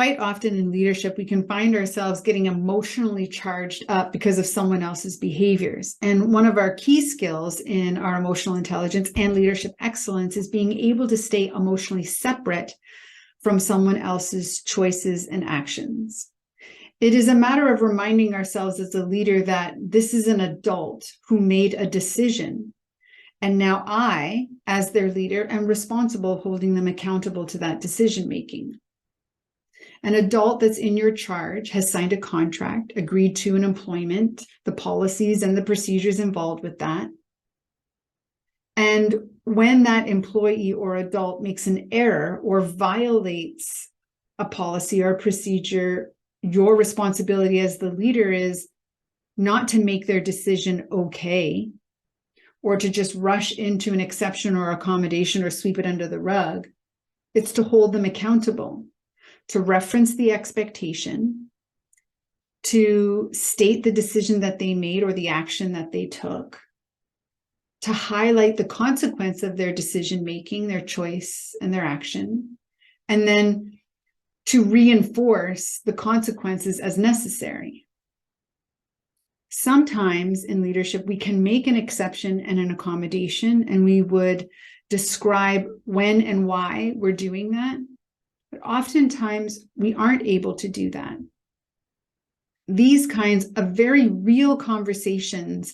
quite often in leadership, we can find ourselves getting emotionally charged up because of someone else's behaviors. And one of our key skills in our emotional intelligence and leadership excellence is being able to stay emotionally separate from someone else's choices and actions. It is a matter of reminding ourselves as a leader that this is an adult who made a decision. And now I, as their leader, am responsible holding them accountable to that decision-making. An adult that's in your charge has signed a contract, agreed to an employment, the policies and the procedures involved with that. And when that employee or adult makes an error or violates a policy or a procedure, your responsibility as the leader is not to make their decision okay, or to just rush into an exception or accommodation or sweep it under the rug. It's to hold them accountable, to reference the expectation, to state the decision that they made or the action that they took, to highlight the consequence of their decision-making, their choice, and their action, and then to reinforce the consequences as necessary. Sometimes in leadership, we can make an exception and an accommodation, and we would describe when and why we're doing that. But oftentimes, we aren't able to do that. These kinds of very real conversations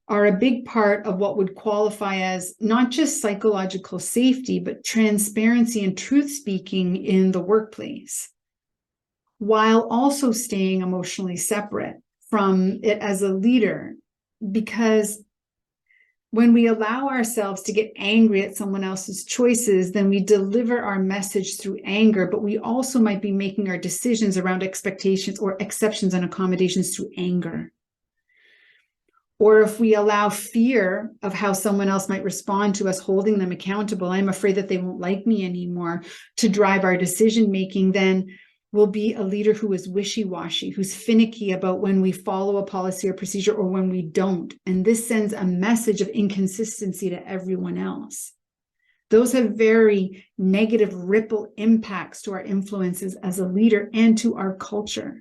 are a big part of what would qualify as not just psychological safety, but transparency and truth-speaking in the workplace, while also staying emotionally separate from it as a leader. Because when we allow ourselves to get angry at someone else's choices, then we deliver our message through anger, but we also might be making our decisions around expectations or exceptions and accommodations through anger. Or if we allow fear of how someone else might respond to us holding them accountable, I'm afraid that they won't like me anymore, to drive our decision-making, then we'll be a leader who is wishy-washy, who's finicky about when we follow a policy or procedure or when we don't. And this sends a message of inconsistency to everyone else. Those have very negative ripple impacts to our influences as a leader and to our culture.